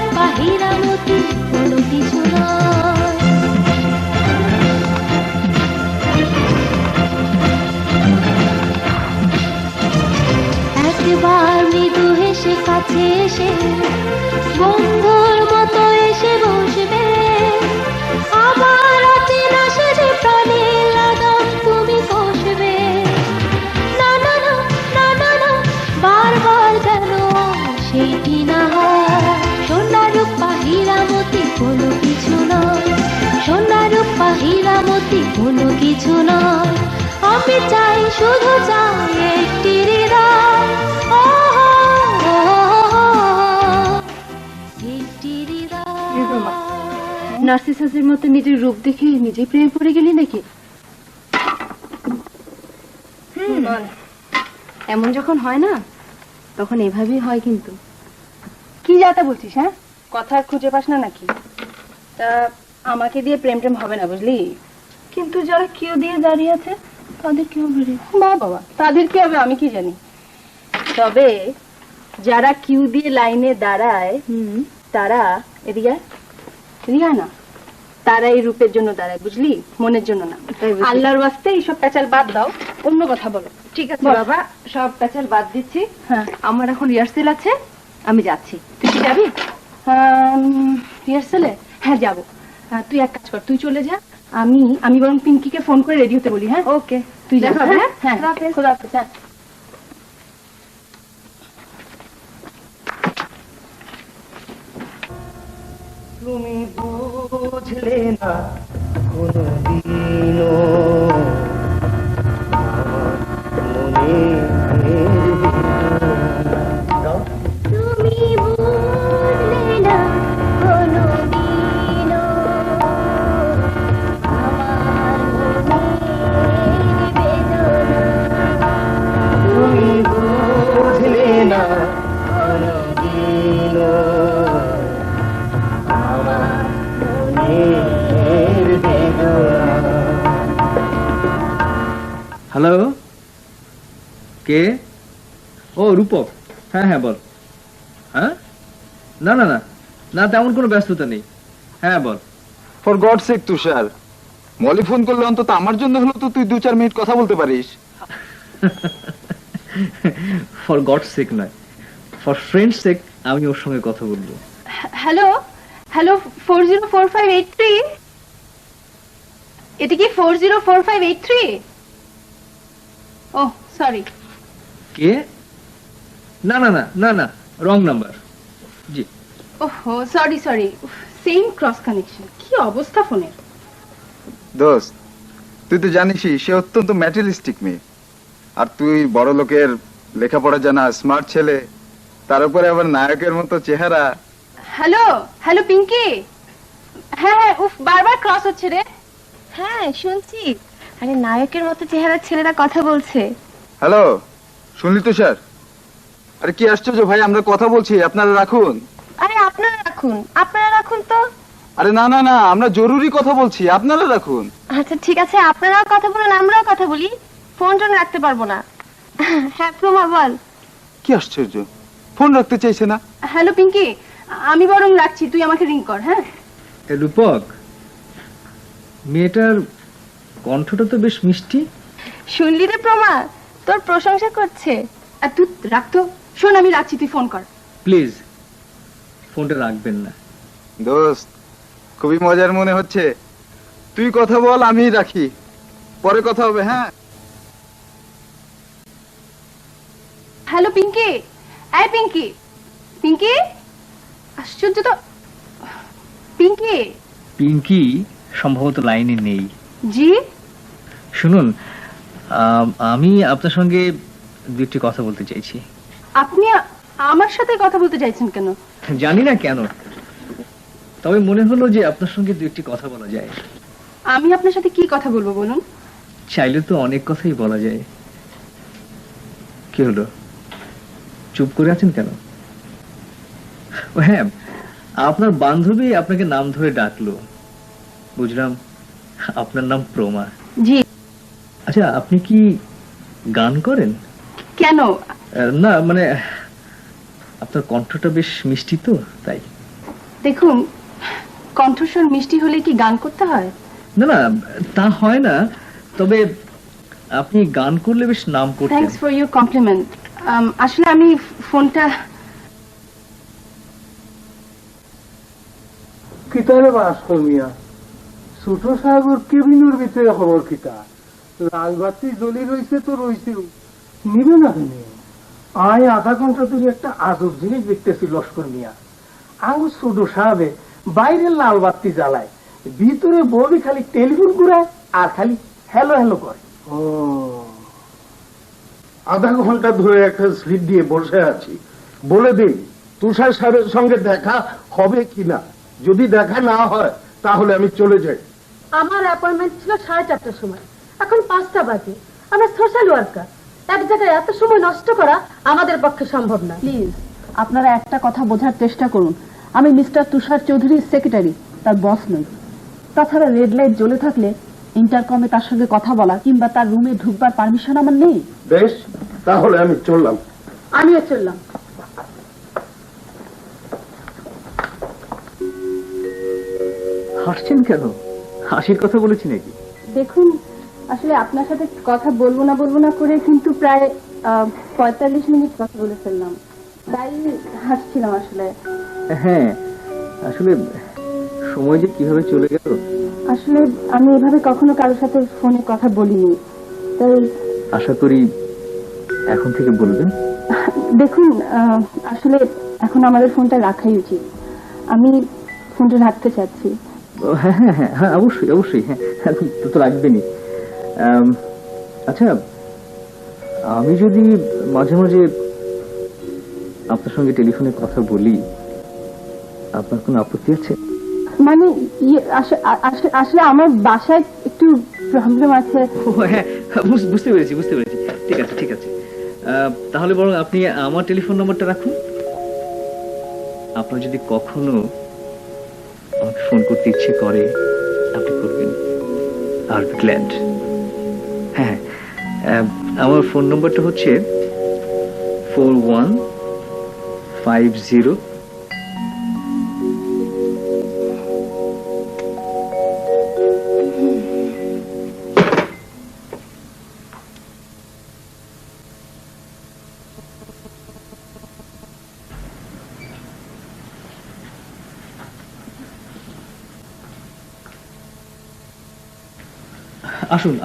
রূপা হীরা মতি কোনো কিছু নয়। একবার মৃদু হেসে কাছে এসে বন্ধুর মতো এসে বসবে, আবার অচেনা সেজে প্রাণের লাগাম তুমি কষবে। না না না না না না, বারবার যেন সেইটি না হয়। সোনা রূপা হীরা মতি কোনো কিছু নয়, সোনা রূপা হীরা মতি কোনো কিছু নয়। আমি চাই, শুধু চাই একটি হৃদয়, একটি হৃদয়। নার্সিসাসের মতো নিজের রূপ দেখে নিজেই প্রেমে পড়ে গেলি নাকি? বল, এমন যখন হয় না তখন এভাবেই হয়। কিন্তু কি যাতা বলছিস? হ্যাঁ, কথা খুঁজে পাস না নাকি? তা আমাকে দিয়ে প্রেম টেম হবে না, বুঝলি? কিন্তু যারা কিউ দিয়ে দাঁড়িয়ে আছে তাদের কি হবে রে? বাবা, তাদের কি হবে আমি কি জানি। তবে যারা কিউ দিয়ে লাইনে দাঁড়ায় তারা এদিকে রিয়া না, তারা এই রূপের জন্য দাঁড়ায়, বুঝলি? মনের জন্য না। আল্লাহর ওয়াস্তে এইসব প্যাচাল বাদ দাও, অন্য কথা বলো। ঠিক আছে বাবা, সব প্যাচাল বাদ দিচ্ছি। হ্যাঁ, আমার এখন রিহার্সেল আছে, আমি যাচ্ছি। তুই কি যাবি রিহার্সেলে? হ্যাঁ যাবো। তুই এক কাজ কর, তুই চলে যা, আমি বরং পিঙ্কিকে ফোন করে রেডি হতে বলি। হ্যাঁ ওকে, তুই যা। হ্যাঁ হ্যাঁ, খোদা হাফেজ। হ্যাঁ, তুমি বুঝলে না কোনদিনও তুমি বুঝলে না কোনদিনও আমার মনের বেদনা। তুমি বুঝলে না কোনদিনও আমার মনের বেদনা। হ্যালো, কে? ও রূপক, হ্যাঁ হ্যাঁ বল। হ্যাঁ, না না না না, তেমন কোনো ব্যস্ততা নেই। হ্যাঁ বল। For God sake Tushar, Moli phone করলে অন্তত আমার জন্য হলো তো তুই 2-4 মিনিট কথা বলতে পারিস। ফর গড সেক নয়, ফর ফ্রেন্ড সেক আমি ওর সঙ্গে কথা বলবো। Hello hello, 404583। এটা কি 404583? ও সরি। কে? না না না না না, রং নাম্বার। জি। ওহো, sorry sorry, same cross connection. কি অবস্থা ফোনের? দোস্ত, তুই তো জানিসই সে অত্যন্ত ম্যাটেরিয়ালিস্টিক মেয়ে, আর তুই বড় লোকের লেখাপড়া জানা স্মার্ট ছেলে, তার উপরে আবার নায়কের মতো চেহারা। Hello hello Pinky. হ্যাঁ হ্যাঁ, উফ বারবার ক্রস হচ্ছে রে। হ্যাঁ শুনছি, আরে নায়কের মতো চেহারার ছেলেরা কথা বলছে। হ্যালো, শুনলি তুষার? আরে কি আশ্চর্য ভাই, আমরা কথা বলছি, আপনারা রাখুন। আরে আপনারা রাখুন, আপনারা রাখুন তো। আরে না না না, আমরা জরুরি কথা বলছি, আপনারা রাখুন। আচ্ছা ঠিক আছে, আপনারাও কথা বলুন, আমরাও কথা বলি। ফোন টোন রাখতে পারবো না। হ্যাঁ প্রমা বল। কি আশ্চর্য, ফোন রাখতে চাইছে না। হ্যালো পিঙ্কি, আমি বরং রাখছি, তুই আমাকে রিং কর। হ্যাঁ রূপক, মেয়েটার কণ্ঠটা তো বেশ মিষ্টি। শুনলি রে প্রমা, তোর প্রশংসা করছে। আর তুই রাখতো। শোন, আমি রাখছি, তুই ফোন কর। প্লিজ ফোনটা রাখবেন না। দোস্ত, খুবই মজার মনে হচ্ছে। তুই কথা বল, আমি রাখি, পরে কথা হবে। হ্যাঁ হ্যালো পিঙ্কি, এই পিঙ্কি, পিঙ্কি, আশ্চর্য তো। পিঙ্কি। পিঙ্কি সম্ভবত লাইনে নেই। জি শুনুন, আমি আপনার সঙ্গে দুটি কথা বলতে চাইছি। আপনি আমার সাথে কথা বলতে চাইছেন কেন? জানি না কেন, তবে মনে হলো যে আপনার সঙ্গে দুটি কথা বলা যায়। আমি আপনার সাথে কি কথা বলবো বলুন? চাইলে তো অনেক কথাই বলা যায়। কি হলো, চুপ করে আছেন কেন? ও হ্যাঁ, আপনার বান্ধবী আপনাকে নাম ধরে ডাকলো, বুঝলাম আপনার নাম প্রমা। জি। আচ্ছা, আপনি কি গান করেন? কেন? না মানে আপনার কণ্ঠটা বেশ মিষ্টি তো, তাই। দেখুন, কণ্ঠস্বর মিষ্টি হলে কি গান করতে হয়? না না, তা হয় না, তবে আপনি গান করলে বেশ নাম করতেন। Thanks for your compliment. আসলে আমি ফোনটা কিতারে বাস মিয়া ছোট সাগর কেবিনের ভিতরে খবর কিতা লাল বাতি জ্বলি রয়েছে তো রয়েছে নিবে না কেন আয় আধা ঘন্টা ধরে একটা আজব জিনিস দেখতেছি লস্কর মিয়া আঙ্গুর ছোট সাহেবে বাইরে লাল বাতি জ্বালায় ভিতরে বডি খালি টেলিফোন ঘুরায় আর খালি হ্যালো হ্যালো করে। ও আধা ঘন্টা ধরে একটা সিট দিয়ে বসে আছি, বলে দিন তুষার সাহেবের সঙ্গে দেখা হবে কিনা। যদি দেখা না হয় তাহলে আমি চলে যাই। আমার অ্যাপয়েন্টমেন্ট ছিল 4:30টার সময়, এখন 5টা বাজে। আমরা সোশ্যাল ওয়ার্কার, এক জায়গায় এত সময় নষ্ট করা আমাদের পক্ষে সম্ভব না। প্লিজ আপনারা একটা কথা বোঝার চেষ্টা করুন, আমি মিস্টার তুষার চৌধুরীর সেক্রেটারি, তার বস নই। তাছাড়া রেড লাইট জ্বলে থাকলে ইন্টারকমে তার সঙ্গে কথা বলা কিংবা তার রুমে ঢুকবার পারমিশন আমার নেই। বেশ, তাহলে আমি চললাম। আমিও চললাম। হাসছেন কেন? হাসির কথা বলেছি নাকি? দেখুন, আসলে আপনার সাথে কথা বলবো না করে কিন্তু প্রায় 45 মিনিট কথা বলে ফেললাম, তাই হাসছিলাম আসলে। হ্যাঁ, আসলে সময় যে কিভাবে চলে গেল। আসলে আমি এভাবে কখনো কারোর সাথে ফোনে কথা বলিনি, তাই আশা করি এখন থেকে বলবেন। দেখুন, আসলে এখন আমাদের ফোনটা রাখাই উচিত। আমি ফোনটা রাখতে চাচ্ছি। হ্যাঁ হ্যাঁ হ্যাঁ হ্যাঁ, অবশ্যই অবশ্যই, হ্যাঁ তো রাখবেনই। আচ্ছা, আমি যদি মাঝে মাঝে আপনার সঙ্গে টেলিফোনে কথা বলি, আপনার কোনো আপত্তি আছে? মানে আসলে আমার বাসায় একটু প্রবলেম আছে। হ্যাঁ, বুঝতে পেরেছি। ঠিক আছে। তাহলে বরং আপনি আমার টেলিফোন নম্বরটা রাখুন। আপনার যদি কখনো আমাকে ফোন করতে ইচ্ছে করে আপনি করবেন। I will be glad. হ্যাঁ, আমার ফোন নম্বরটা হচ্ছে 4150।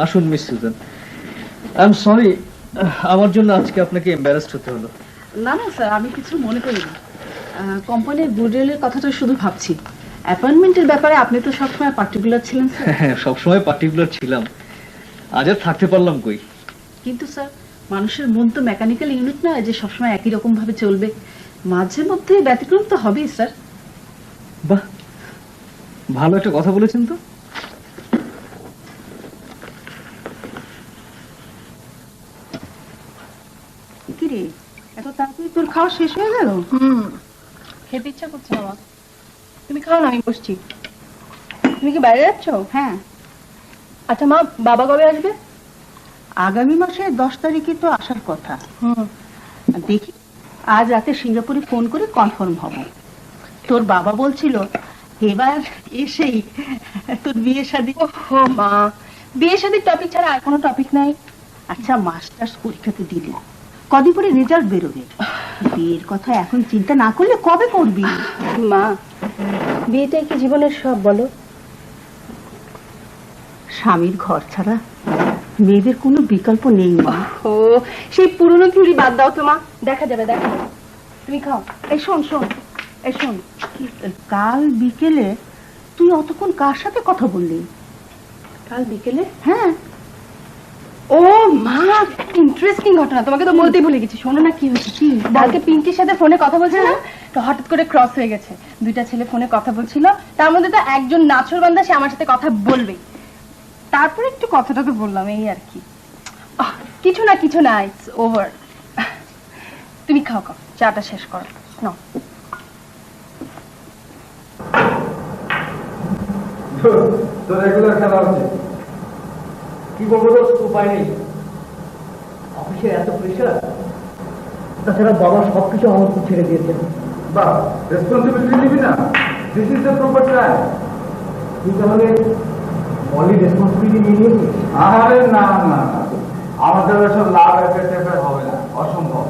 আসুন miss Susan. I am sorry, আমার জন্য আজকে আপনাকে এম্বারাসড হতে হলো। না না স্যার, আমি কিছু মনে করিনি। কোম্পানির গুডউইলের কথাটা শুধু ভাবছি। অ্যাপয়েন্টমেন্টের ব্যাপারে আপনি তো সবসময় পার্টিকুলার ছিলেন স্যার। হ্যাঁ, সবসময় পার্টিকুলার ছিলাম, আজ আর থাকতে পারলাম কই। কিন্তু স্যার, মানুষের মন তো মেকানিক্যাল ইউনিট নয় যে সবসময় একই রকম ভাবে চলবে, মাঝে মধ্যে ব্যতিক্রম তো হবেই স্যার। বাহ, ভালো একটা কথা বলেছেন তো। কিরে, এত তাড়াতাড়ি তোর খাওয়া শেষ হয়ে গেল? খেতে ইচ্ছা করছে আমার। তুমি খাও না, আমি বসছি। তুমি কি বাইরে যাচ্ছ? হ্যাঁ, আচ্ছা মা, বাবা কবে আসবে? আগামী মাসের 10 তারিখে তো আসার কথা। দেখি, আজ রাতে সিঙ্গাপুরে ফোন করে কনফার্ম হব। তোর বাবা বলছিল এবার এসেই তোর বিয়ে শাদী। ও মা, বিয়ে শাদীর টপিক ছাড়া আর কোনো টপিক নাই। আচ্ছা, মাস্টার্স পরীক্ষাতে দিলে কদিন পরে রেজাল্ট বেরোবে, বিয়ের কথা এখন চিন্তা না করলে কবে করবি? মা, বিয়েটাই কি জীবনের সব বলো? স্বামীর ঘর ছাড়া মেয়েদের কোনো বিকল্প নেই মা। ও, সেই পুরনো থিওরি বাদ দাও তো মা, দেখা যাবে। তুমি খাও। এই শোন, কাল বিকেলে তুই অতক্ষণ কার সাথে কথা বললি? কাল বিকেলে? হ্যাঁ। ও মা, ইন্টারেস্টিং ঘটনা, তোমাকে তো বলতেই ভুলে গেছি। শোনো না কি হয়েছে। কালকে পিঙ্কির সাথে ফোনে কথা বলছিলাম, তো হঠাৎ করে ক্রস হয়ে গেছে। 2টা ছেলে ফোনে কথা বলছিল, তার মধ্যে তো একজন নাছোড়বান্দা, সে আমার সাথে কথা বলবে। তারপরে একটু কথাটা তো বললাম, এই আর কি। কিছু না, ইটস ওভার। তুমি খাও, চাটা শেষ করো। নাও। তো রেগুলার খেলা হচ্ছে, কি বলবো তো, উপায় নেই। অফিসে এত প্রেশার, তাছাড়া বাবা সবকিছু আমার উপর ছেড়ে দিয়েছেন। বা রেসপন্সিবিলিটি নিবি না? This is the proper time. তুই তাহলে মলি রেসপন্সিবিলিটি নিয়ে নিয়েছিস? আরে না না, আমাদের ওসব লাভ এফেক্ট হবে না, অসম্ভব।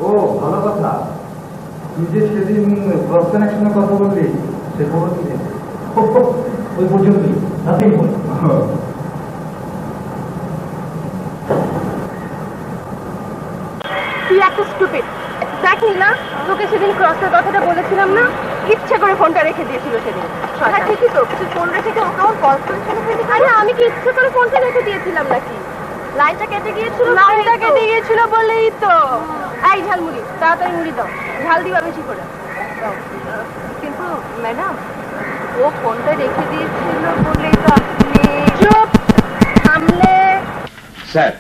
ও ভালো কথা, তুই যে সেদিন ক্রস কানেকশনের কথা বললি সে খবর কি? ওই পর্যন্তই, নাথিং মোর। তুই একটা স্টুপিড। দেখি না, তোকে সেদিন ক্রসের কথাটা বলেছিলাম না, ইচ্ছে করে ফোনটা রেখে দিয়েছিল সেদিন। হ্যাঁ ঠিকই তো, তুই ফোন রেখে কি ওকে আমার কল করেছিল? আরে আমি কি ইচ্ছে করে ফোনটা রেখে দিয়েছিলাম নাকি? লাইনটা কেটে গিয়েছিল, লাইনটা কেটে গিয়েছিল বলেই তো। এই ঝালমুড়ি, তাড়াতাড়ি মুড়ি দাও, ঝাল দিবা বেশি করে। কিন্তু ম্যাডাম, ও ফোনটা রেখে দিয়েছিল বলেই তো আপনি। চুপ সামলে। Sir,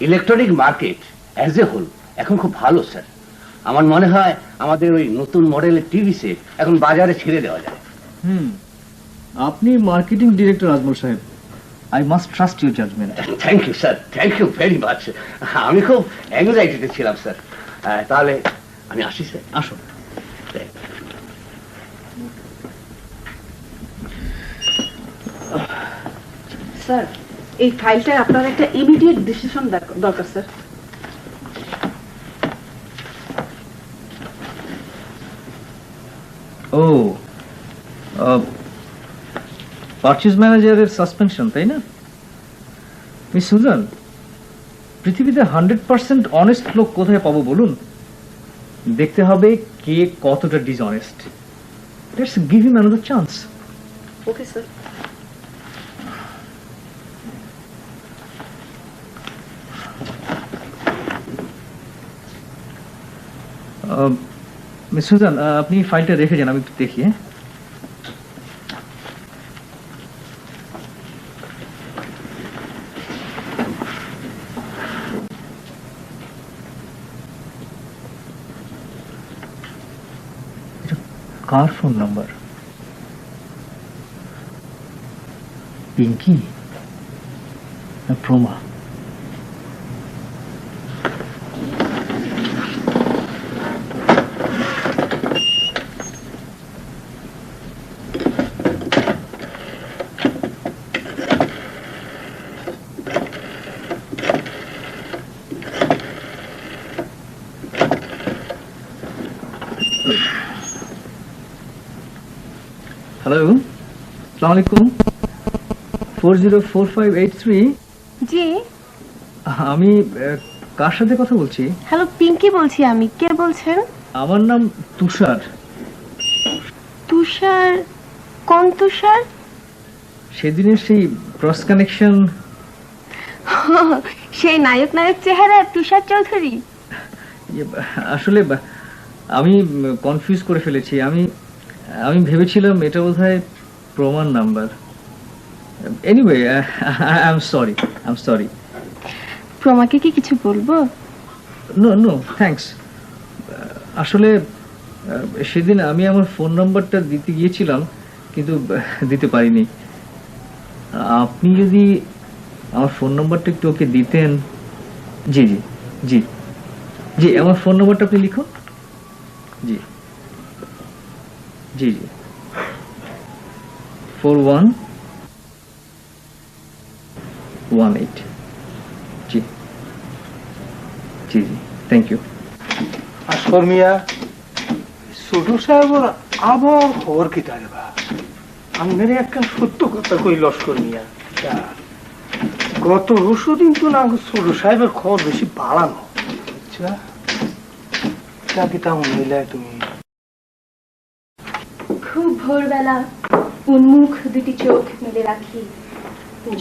electronic market as a whole এখন খুব ভালো স্যার। আমার মনে হয় আমাদের ওই নতুন মডেলের টিভি সেট এখন বাজারে ছেড়ে দেওয়া যায়। আপনি মার্কেটিং ডিরেক্টর আজমল সাহেব, I must trust your judgement. Thank you sir, thank you very much. আমি খুব অ্যাংজাইটিতে ছিলাম স্যার। তাহলে আমি আসি স্যার। আসুন। স্যার, এই ফাইলটায় আপনার একটা ইমিডিয়েট ডিসিশন দরকার স্যার। ও, পারচেজ ম্যানেজারের সাসপেনশন, তাই না? মিস সুজান, পৃথিবীতে 100% অনেস্ট লোক কোথায় পাবো বলুন? দেখতে হবে কে কতটা dishonest. Let's give him another chance. Okay sir. Miss Susan, আপনি ফাইলটা রেখে যান, আমি একটু দেখি। হ্যাঁ, কার ফোন নাম্বার? পিঙ্কি না প্রমা? হ্যালো, আসসালামু আলাইকুম। 404583। জি, আমি কার সাথে কথা বলছি? হ্যালো পিঙ্কি বলছি আমি। কে বলছেন? আমার নাম তুষার। তুষার? কোন তুষার? সেদিনের সেই ক্রস কানেকশন। সেই নায়ক নায়ক চেহারা তুষার চৌধুরী? আসলে আমি কনফিউজ করে ফেলেছি। আমি ভেবেছিলাম এটা বোধহয় প্রমাণ number. Anyway, I am sorry. প্রমাকে কি কিছু বলবো? No thanks. আসলে সেদিন আমি আমার ফোন নাম্বারটা দিতে গিয়েছিলাম, কিন্তু দিতে পারিনি। আপনি যদি আমার ফোন নাম্বারটা একটু ওকে দিতেন। জি জি জি জি, আমার ফোন নাম্বারটা আপনি লিখুন। জি জি জি, 4118। জি জি জি, থ্যাংক ইউ। আসকর মিয়া, ছোট সাহেবর আবার খবর কি তারে বা? আমাদের একটা সত্য কথা কই লস্কর মিয়া, গত পরশুদিন তো না ছোট সাহেবের খবর বেশি বাড়ানো। আচ্ছা, তা কি তা মহিলা তুমি? খুব ভোরবেলা উন্মুখ দুটি চোখ মেলে রাখি,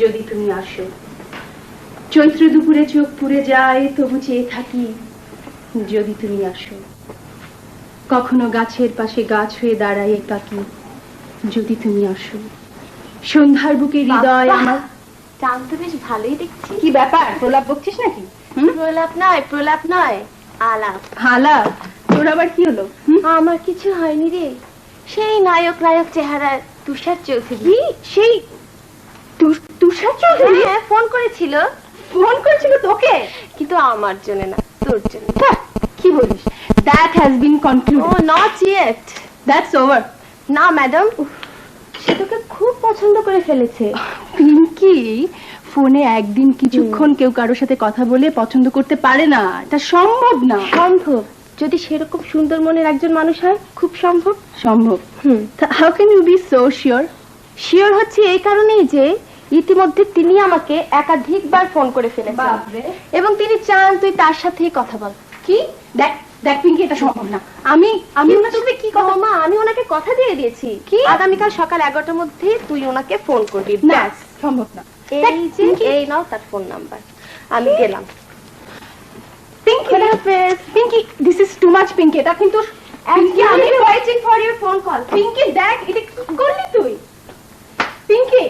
যদি তুমি আসো। চৈত্র দুপুরে চোখ পুড়ে যায়, তবু চেয়ে থাকি, যদি তুমি আসো। কখনো গাছের পাশে গাছ হয়ে দাঁড়ায় পাখি, যদি তুমি আসো। সন্ধ্যার বুকে হৃদয় আমার। চাঁদ তো বেশ ভালোই দেখছি। কি ব্যাপার, প্রলাপ বকছিস নাকি? প্রলাপ নয়, আলাপ। হালা, তোর আবার কি হলো? আমার কিছু হয়নি রে। সেই নায়ক নায়ক চেহারার তুষার চৌধুরী। সেই তুষার চৌধুরী? হ্যাঁ, ফোন করেছিল তোকে? কিন্তু আমার জন্য না, তোর জন্য। কি বলিস? That has been concluded. Oh not yet. That's over. না ম্যাডাম, সে তোকে খুব পছন্দ করে ফেলেছে। পিঙ্কি, ফোনে একদিন কিছুক্ষণ কেউ কারোর সাথে কথা বলে পছন্দ করতে পারে না, এটা সম্ভব না। সম্ভব, যদি সেরকম সুন্দর মনের একজন মানুষ হয়, খুব সম্ভব। সম্ভব। How can you be so sure? Sure হচ্ছে এই কারণেই যে ইতিমধ্যে তিনি আমাকে একাধিকবার ফোন করে ফেলেছেন এবং তিনি চান তুই তার সাথেই কথা বল। কি? দেখ দেখ পিঙ্কি, এটা সম্ভব না। আমি ওনার সাথে কি কথা? মা, আমি ওনাকে কথা দিয়ে দিয়েছি কি? আগামীকাল সকাল 11টার মধ্যে তুই ওনাকে ফোন করবি। না, ব্যাস। সম্ভব না। এই যে এই নাও তার ফোন নাম্বার, আমি গেলাম। Pinky, Pinky, this is too much Pinky. এটা কিন্তু পিঙ্কি, আমি waiting for your phone call. Pinky দেখ, এটা কি করলি তুই? পিঙ্কি,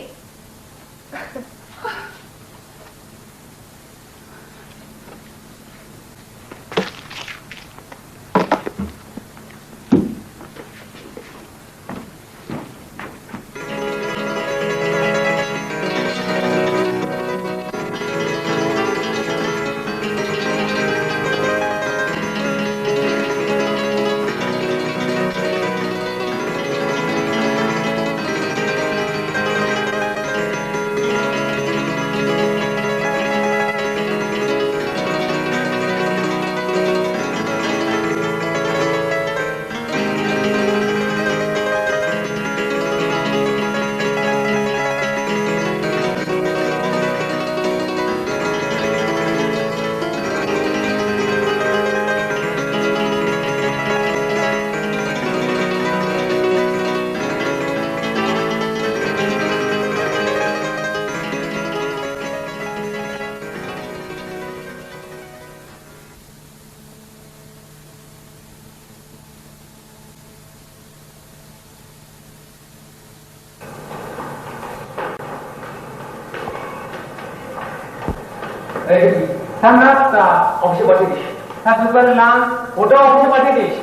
নাস্তা অফিসে পাঠিয়ে দিস। হ্যাঁ, দুপুরের লাঞ্চ ওটা অফিসে পাঠিয়ে দিস।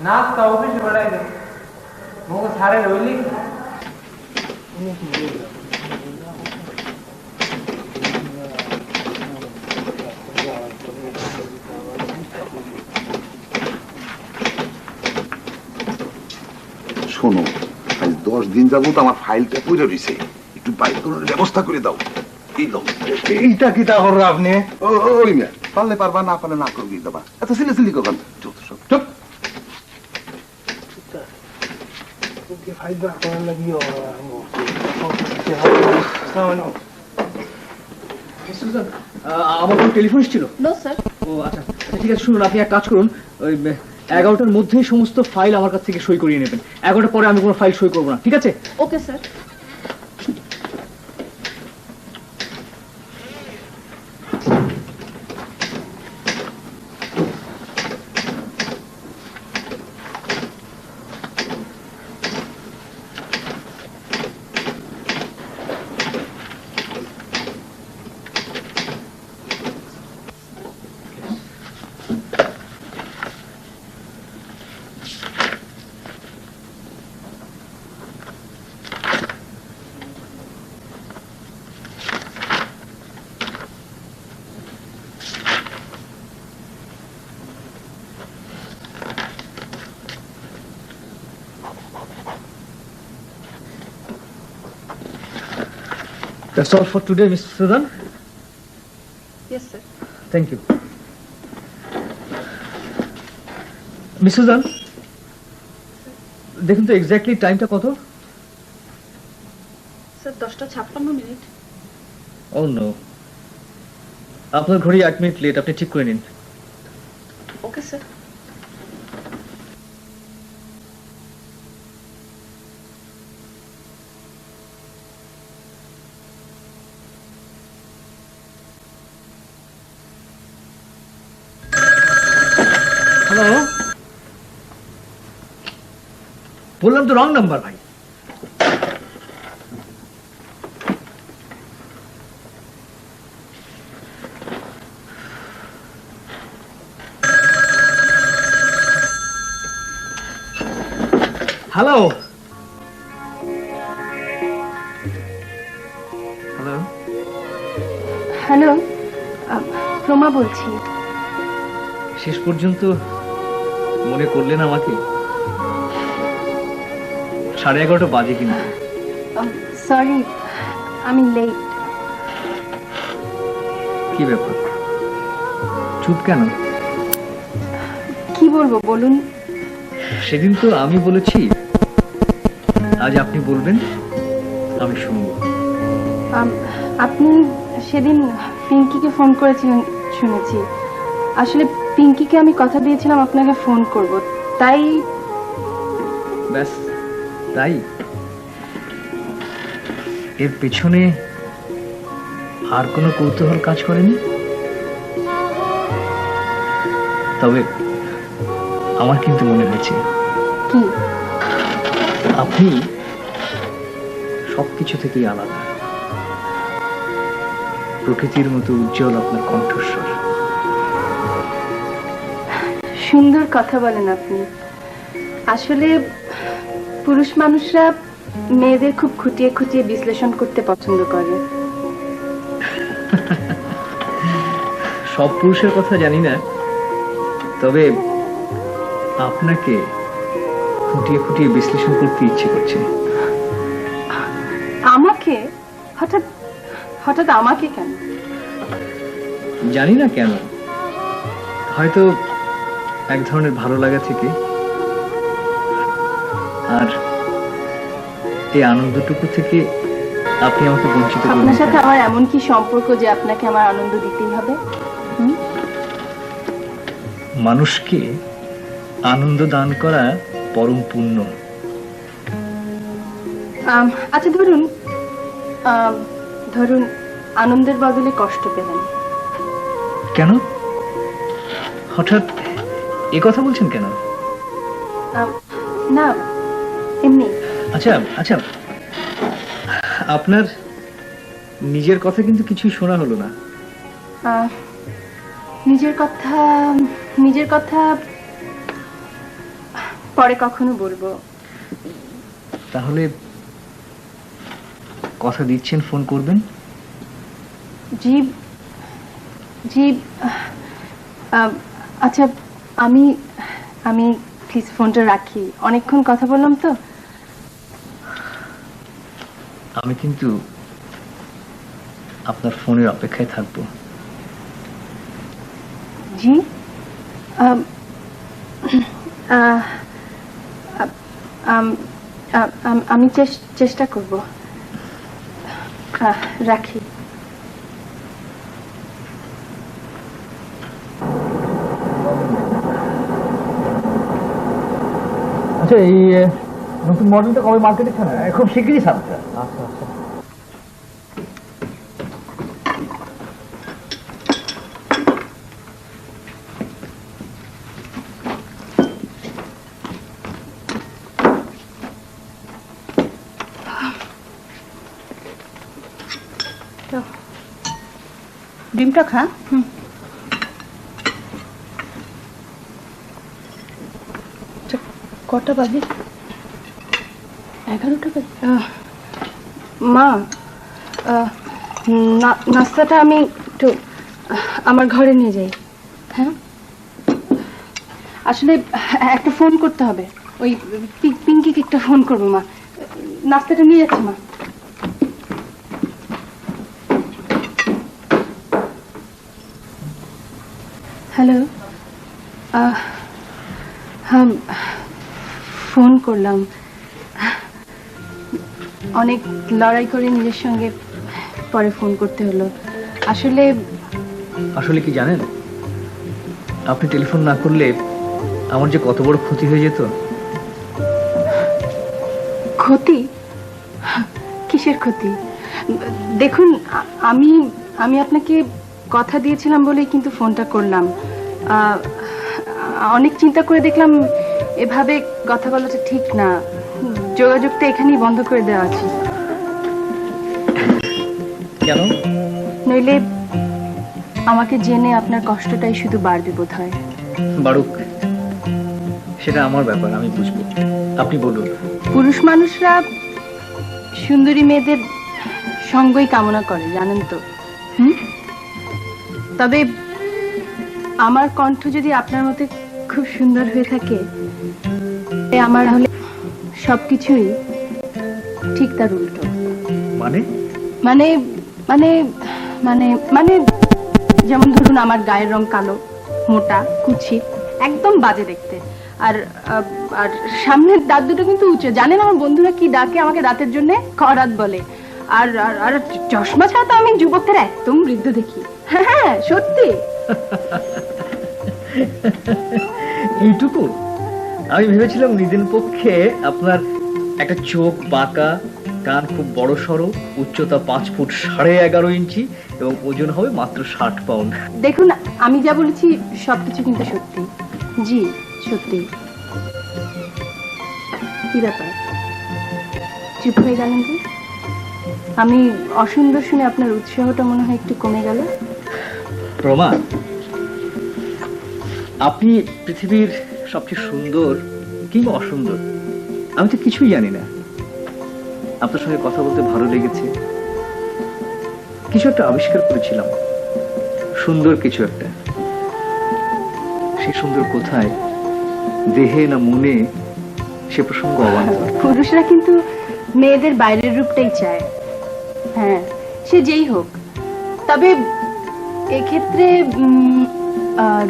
নাস্তা অফিসে পাঠিয়ে দিস। মুখ সারে রইলি। শোনো, আজ 10 দিন যাবত আমার ফাইলটা পড়ে রয়েছে, একটু বাইর করার ব্যবস্থা করে দাও। এইটা কি তা করো আপনি? ওই মেয়ে, পারলে পারবা, না পারলে না করবি দেবা। এত সিলে সিলি কখন? চুপ চুপ। ফাইদা করার লাগিও আমার কোনো টেলিফোন ছিল? No sir. ও আচ্ছা, ঠিক আছে, শুনুন, আপনি এক কাজ করুন, ওই 11টার মধ্যেই সমস্ত ফাইল আমার কাছ থেকে সই করিয়ে নেবেন। 11টার পরে আমি কোনো ফাইল সই করবো না, ঠিক আছে? Okay sir. That's all for today, Miss Sudan. Yes, sir. Thank you. Miss Sudan, দেখুন তো এক্স্যাক্টলি টাইমটা কত? স্যার 10:56 ও নো, আপনার ঘড়ি 1 মিনিট লেট, আপনি ঠিক করে নিন। Okay sir. হ্যালো, বললাম তো রং নাম্বার ভাই। হ্যালো হ্যালো হ্যালো, রোমা বলছি। শেষ পর্যন্ত মনে করলেন আমাকে? 11:30 বাজে কিন্তু। সরি, আমি লেট। কি ব্যাপার, চুপ কেন? কি বলবো বলুন? সেদিন তো আমি বলেছি, আজ আপনি বলবেন, আমি শুনবো। আপনি সেদিন পিঙ্কিকে ফোন করেছিলেন শুনেছি। আসলে পিঙ্কিকে আমি কথা দিয়েছিলাম আপনাকে ফোন করব, তাই। ব্যাস তাই? এর পেছনে আর কোনো কৌতূহল কাজ করেনি? তবে আমার কিন্তু মনে হয়েছে কি আপনি সবকিছু থেকেই আলাদা। প্রকৃতির মতো উজ্জ্বল আপনার কণ্ঠস্বর। সুন্দর কথা বলেন আপনি। আসলে পুরুষ মানুষরা মেয়েদের খুব খুঁটিয়ে খুঁটিয়ে বিশ্লেষণ করতে পছন্দ করে। সব পুরুষের কথা জানি না, তবে আপনাকে খুঁটিয়ে খুঁটিয়ে বিশ্লেষণ করতে ইচ্ছে করছে। আমাকে? হঠাৎ হঠাৎ আমাকে কেন? জানি না কেন, হয়তো এক ধরনের ভালো লাগা থেকে। আর এই আনন্দটুকু থেকে আপনি আমাকে বঞ্চিত করবেন। আপনার সাথে আমার এমন কি সম্পর্ক যে আপনাকে আমার আনন্দ দিতেই হবে? মানুষকে আনন্দ দান করা পরম পুণ্য। আচ্ছা ধরুন ধরুন আনন্দের বদলে কষ্ট পেলেন। কেন হঠাৎ এ কথা বলছেন কেন? না এমনি। আচ্ছা আচ্ছা, আপনার নিজের কথা কিন্তু কিছুই শোনা হলো না। নিজের কথা পরে কখনো বলবো। তাহলে কথা দিচ্ছেন ফোন করবেন? জি জি। আচ্ছা আমি আমি প্লিজ ফোনটা রাখি, অনেকক্ষণ কথা বললাম তো। আমি কিন্তু আপনার ফোনের অপেক্ষায় থাকবো। জি আমি চেষ্টা করব। রাখি। আচ্ছা, এই নতুন মডেলটা কবে মার্কেটে ছাড়বে? খুব শিগগিরই ছাড়বে। আচ্ছা আচ্ছা। ডিমটা খা। কটা বাজে? 11টা বাজে। মা, নাস্তাটা আমি একটু আমার ঘরে নিয়ে যাই। হ্যাঁ, আসলে একটা ফোন করতে হবে, ওই পিঙ্কিকে একটা ফোন করবো। মা, নাস্তাটা নিয়ে যাচ্ছি। মা, হ্যালো। হ্যাঁ, ফোন করলাম। অনেক লড়াই করে নিজের সঙ্গে পরে ফোন করতে হলো। আসলে কি জানেন, আপনি টেলিফোন না করলে আমার যে কত বড় ক্ষতি হয়ে যেত। ক্ষতি? কিসের ক্ষতি? দেখুন, আমি আপনাকে কথা দিয়েছিলাম বলেই কিন্তু ফোনটা করলাম। অনেক চিন্তা করে দেখলাম এভাবে কথা বলাটা ঠিক না। যোগাযোগটা এখানেই বন্ধ করে দেওয়া আছে। কেন? নইলে আমাকে জেনে আপনার কষ্টটাই শুধু বাড়বে বোধ হয়। বাড়ুক, সেটা আমার ব্যাপার, আমি বুঝবো। আপনি বলুন। পুরুষ মানুষরা সুন্দরী মেয়েদের সঙ্গই কামনা করে, জানেন তো। তবে আমার কণ্ঠ যদি আপনার মতে খুব সুন্দর হয়ে থাকে, আমার হলে সবকিছুই ঠিক তার উল্টো। মানে মানে মানে মানে মানে যেমন ধরুন আমার গায়ের রং কালো, মোটা, কুচিত, একদম বাজে দেখতে। আর আর সামনের দাঁত দুটো কিন্তু উঁচু। জানেন আমার বন্ধুরা কি ডাকে আমাকে দাঁতের জন্য? করাত বলে। আর আর চশমা ছাড়া তো আমি যুবকদের একদম বৃদ্ধ দেখি। হ্যাঁ সত্যি। এইটুকু? আমি ভেবেছিলাম নিজের পক্ষে আপনার একটা চোখ বাঁকা, কান খুব বড় সড়ো, উচ্চতা 5 ফুট 11.5 ইঞ্চি এবং ওজন হবে মাত্র 60 পাউন্ড। দেখুন আমি যা বলেছি সবকিছু কিন্তু সত্যি। জি সত্যি। কি ব্যাপার চুপ হয়ে গেলেন যে? আমি অসুন্দর শুনে আপনার উৎসাহটা মনে হয় একটু কমে গেল। প্রমা, আপনি পৃথিবীর সবচেয়ে সুন্দর কিংবা অসুন্দর আমি তো কিছুই জানি না। আপনার সঙ্গে কথা বলতে ভালো লেগেছে, কিছু একটা আবিষ্কার করেছিলাম, সুন্দর কিছু একটা। সে সুন্দর কোথায়, দেহে না মনে, সে প্রসঙ্গ অবান্তর। পুরুষরা কিন্তু মেয়েদের বাইরের রূপটাই চায়। হ্যাঁ সে যেই হোক। তবে এক্ষেত্রে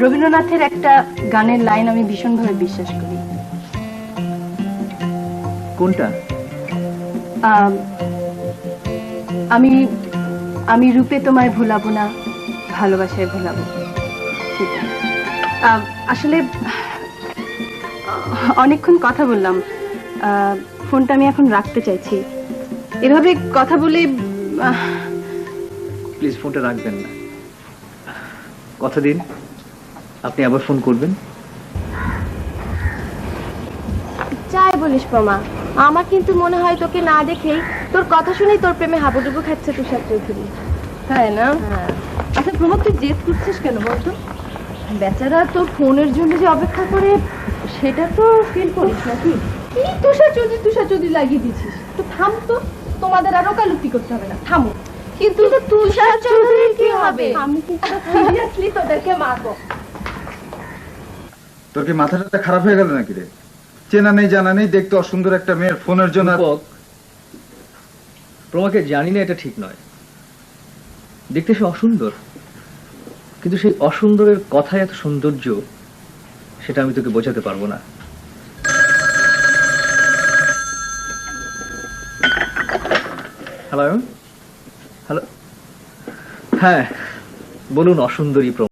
রবীন্দ্রনাথের একটা গানের লাইন আমি ভীষণভাবে বিশ্বাস করি। কোনটা? আমি আমি রূপে তোমায় ভোলাবো না, ভালোবাসায় ভোলাবো। সেটা আসলে অনেকক্ষণ কথা বললাম, ফোনটা আমি এখন রাখতে চাইছি। এভাবে কথা বলে প্লিজ ফোনটা রাখবেন না। কথা দিন আপনি আবার ফোন করবেন। যাই বলিস প্রমা, আমার কিন্তু মনে হয় তোকে না দেখেই, তোর কথা শুনেই তোর প্রেমে হাবুডুবু খাচ্ছে তুষার চৌধুরী। হ্যাঁ না? আচ্ছা প্রমোদ তুই জেদ করছিস কেন বলতো? বেচারা তোর ফোনের জন্য যে অপেক্ষা করে সেটা তো ফিল করিস নাকি? কি তুষার চৌধুরী লাগিয়ে দিছিস? তো থাম তো, তোমাদের আর ওকালতি করতে হবে না, থামো। কিন্তু তুষার চৌধুরীর কি হবে? আমি কিন্তু সিরিয়াসলি তোদেরকে মারবো। তোর কি মাথাটা খারাপ হয়ে গেল নাকি রে? চেনা নেই জানা নেই দেখতে অসুন্দর একটা মেয়ের ফোনের জন্য। প্রমাকে জানি না এটা ঠিক নয়, দেখতে সে অসুন্দর, কিন্তু সেই অসুন্দরের কথায় এত সৌন্দর্য সেটা আমি তোকে বোঝাতে পারবো না। হ্যালো হ্যালো, হ্যাঁ বলুন অসুন্দরী প্রমা।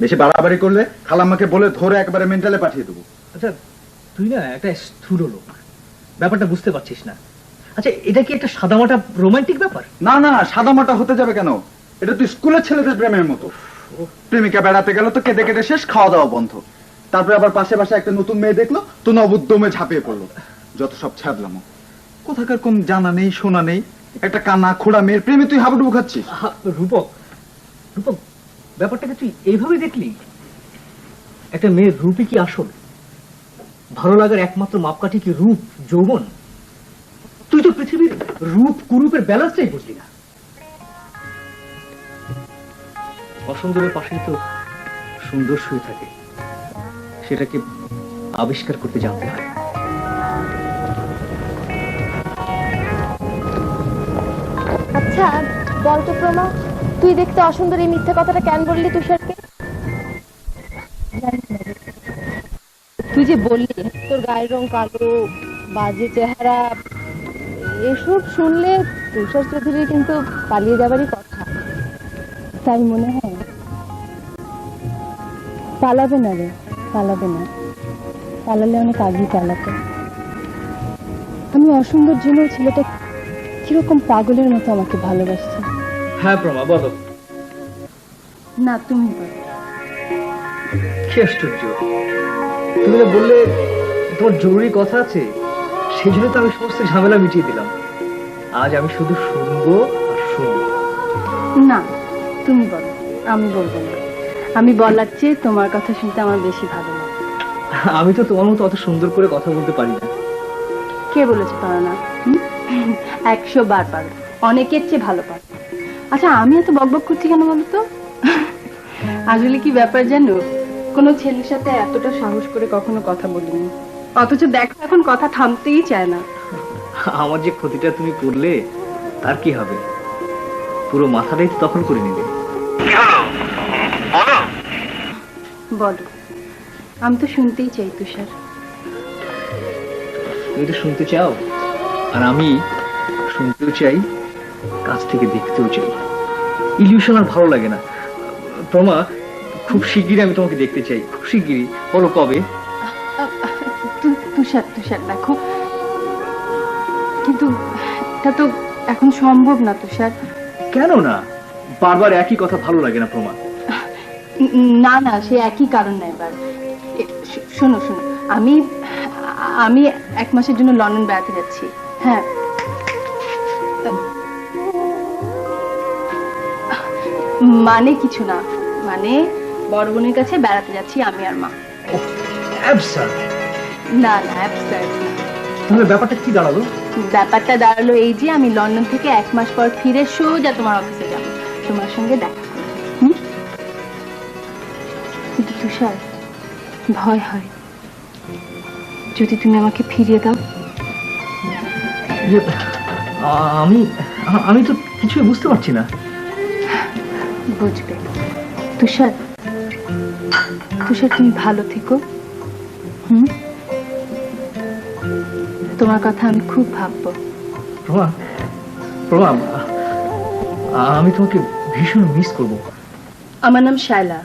বেশি বাড়াবাড়ি করলে খালাম্মাকে বলে ধরে একবারে মেন্টালে পাঠিয়ে দেবো। আচ্ছা তুই না একটা স্থূল লোক, ব্যাপারটা বুঝতে পারছিস না। আচ্ছা এটা কি একটা সাদামাটা রোমান্টিক ব্যাপার? না না, সাদামাটা হতে যাবে কেন? এটা তুই স্কুলের ছেলেদের প্রেমের মতো। প্রেমিকা বেড়াতে গেল তো কেঁদে কেটে শেষ, খাওয়া দাওয়া বন্ধ। তারপরে আবার পাশে পাশে একটা নতুন মেয়ে দেখলো তো নবুদ্যমে ঝাঁপিয়ে পড়লো। যত সব ছাদলাম, কোথাকার কোন জানা নেই শোনা নেই, একটা কানা খোড়া মেয়ের প্রেমে তুই হাবুডুবু খাচ্ছিস। রূপক, রূপক ব্যাপারটাকে তুই এইভাবে দেখলি? একটা মেয়ের রূপই কি আসল? ভালো লাগার একমাত্র মাপকাঠি কি রূপ, যৌবন? তুই তো পৃথিবীর রূপ কুরূপের ব্যালেন্সটাই বুঝলি না। অসুন্দরের পাশেই তো সুন্দর শুয়ে থাকে, সেটাকে আবিষ্কার করতে জানতে হয়। আচ্ছা বলতো প্রমা, তুই দেখতে অসুন্দর, এই মিথ্যে কথাটা কেন বললি তুষারকে? তুই যে বললি তোর গায়ের রং কালো, বাজে চেহারা, এসব শুনলে তুষার চৌধুরী কিন্তু পালিয়ে যাবারই কথা। তাই মনে হয় পালাবে না রে, পালাবে না। পালালে অনেক আগেই পালাতো। আমি অসুন্দর জন্য ছেলেটা কিরকম পাগলের মতো আমাকে ভালোবাসছে। হ্যাঁ প্রমা, বলো। না, তুমি বলো। কি আশ্চর্য, তুমি না বললে তোমার জরুরি কথা আছে, সেই জন্য তো আমি সমস্ত ঝামেলা মিটিয়ে দিলাম। আজ আমি শুধু শুনবো আর শুনবো। না, তুমি বলো, আমি বলবো না। আমি বলার চেয়ে তোমার কথা শুনতে আমার বেশি ভালো লাগে। আমি তো তোমার মতো অত সুন্দর করে কথা বলতে পারি না। কে বলেছে পারো না? 100 বার পারো, অনেকের চেয়ে ভালো পারো। আচ্ছা, আমি এত বকবক করছি কেন বলো তো? আসলে কি ব্যাপার জানো, কোনো ছেলের সাথে এতটা সাহস করে কখনো কথা বলিনি, অথচ দেখো এখন কথা থামতেই চায় না। আমার যে ক্ষতিটা তুমি করলে তার কি হবে? পুরো মাথাটাই তো দখল করে নিলে। বলো, আমি তো শুনতেই চাই তুষার। তুমি তো শুনতে চাও, আর আমি শুনতেও চাই, কাছ থেকে দেখতেও চাই। ইলিউশন আর ভালো লাগে না। প্রমা, খুব শিগগিরই আমি তোমাকে দেখতে চাই, খুব শিগগিরই। বলো কবে? তুষার, তুষার দেখো, কিন্তু এটা তো এখন সম্ভব না তুষার। কেন না? বারবার একই কথা ভালো লাগে না প্রমা? না না, সে একই কারণ না। এবার শোনো শোনো, আমি আমি 1 মাসের জন্য লন্ডন বেড়াতে যাচ্ছি। হ্যাঁ, মানে কিছু না, মানে বড় বোনের কাছে বেড়াতে যাচ্ছি আমি আর মা। না না, তাহলে ব্যাপারটা কি দাঁড়ালো? ব্যাপারটা দাঁড়ালো এই যে আমি লন্ডন থেকে 1 মাস পর ফিরে সোজা তোমার অফিসে যাবো, তোমার সঙ্গে দেখা করবো। কিন্তু তুষার, ভয় হয় যদি তুমি আমাকে ফিরিয়ে দাও। আমি আমি তো কিছুই বুঝতে পারছি না। বুঝবে তুষার, তুষার তুমি ভালো থেকো। তোমার কথা আমি খুব ভাববো। প্রমা, প্রমা, আমি তোমাকে ভীষণ মিস করবো। আমার নাম শায়লা।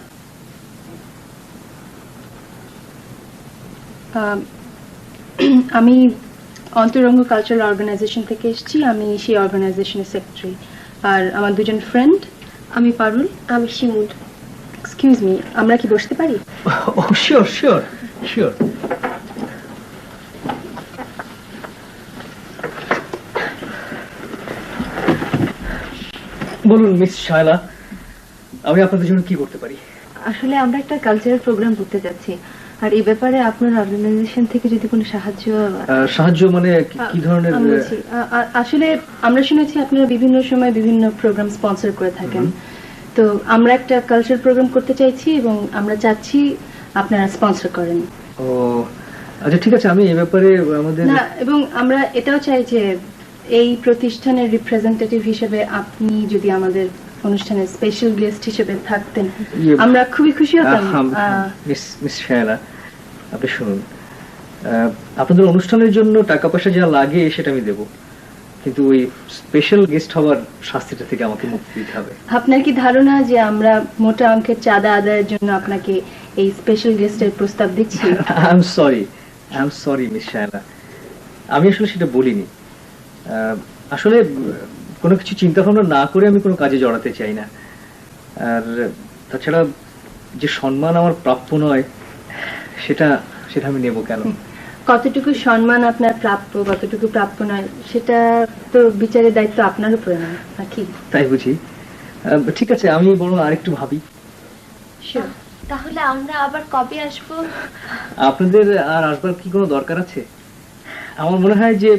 আমি অন্তরঙ্গ কালচারাল অর্গানাইজেশন থেকে এসেছি, আমি সেই অর্গানাইজেশনের সেক্রেটারি। আর আমার 2 জন ফ্রেন্ড, আমি পারুল, আমি শিমুল। এক্সকিউজ মি, আমরা কি বসতে পারি? ও শিওর শিওর শিওর। বলুন মিস শায়লা, আমি আপনাদের জন্য কি করতে পারি? আসলে আমরা একটা কালচারাল প্রোগ্রাম করতে যাচ্ছি, আর এই ব্যাপারে আপনার অর্গানাইজেশন থেকে যদি কোনো সাহায্য মানে কি ধরনের? আসলে আমরা শুনেছি আপনারা বিভিন্ন সময় বিভিন্ন প্রোগ্রাম স্পন্সর করে থাকেন, তো আমরা একটা কালচারাল প্রোগ্রাম করতে চাইছি এবং আমরা চাচ্ছি আপনারা স্পন্সর করেন। ও আচ্ছা, ঠিক আছে, আমি এই ব্যাপারে আমাদের না, এবং আমরা এটাও চাই যে এই প্রতিষ্ঠানের রিপ্রেজেন্টেটিভ হিসেবে আপনি যদি আমাদের অনুষ্ঠানের স্পেশাল গেস্ট হিসেবে থাকতেন আমরা খুবই খুশি হতাম। মিস শায়লা, আপনি শুনুন, আপনাদের অনুষ্ঠানের জন্য টাকা পয়সা যা লাগে সেটা আমি দেব, কিন্তু ওই স্পেশাল গেস্ট হওয়ার শাস্তিটা থেকে আমাকে মুক্তি দিতে হবে। আপনার কি ধারণা যে আমরা মোটা অঙ্কের চাঁদা আদায়ের জন্য আপনাকে এই স্পেশাল গেস্টের প্রস্তাব দিচ্ছি? I am sorry miss Shaila, আমি আসলে সেটা বলিনি। আসলে কোনো কিছু চিন্তা ভাবনা না করে আমি কোনো কাজে জড়াতে চাই না। আর তাছাড়া যে সম্মান আমার প্রাপ্য নয় সেটা আমি নেব কেন? কতটুকু সম্মান আপনার প্রাপ্য, কতটুকু প্রাপ্য নয়, সেটা তো বিচারের দায়িত্ব আপনার উপরে নয় নাকি? তাই বুঝি? ঠিক আছে, আমি বরং আরেকটু ভাবি। তাহলে আমরা আবার কবে আসবো? আপনাদের আর আসবার কি কোনো দরকার আছে? আমার মনে হয় যে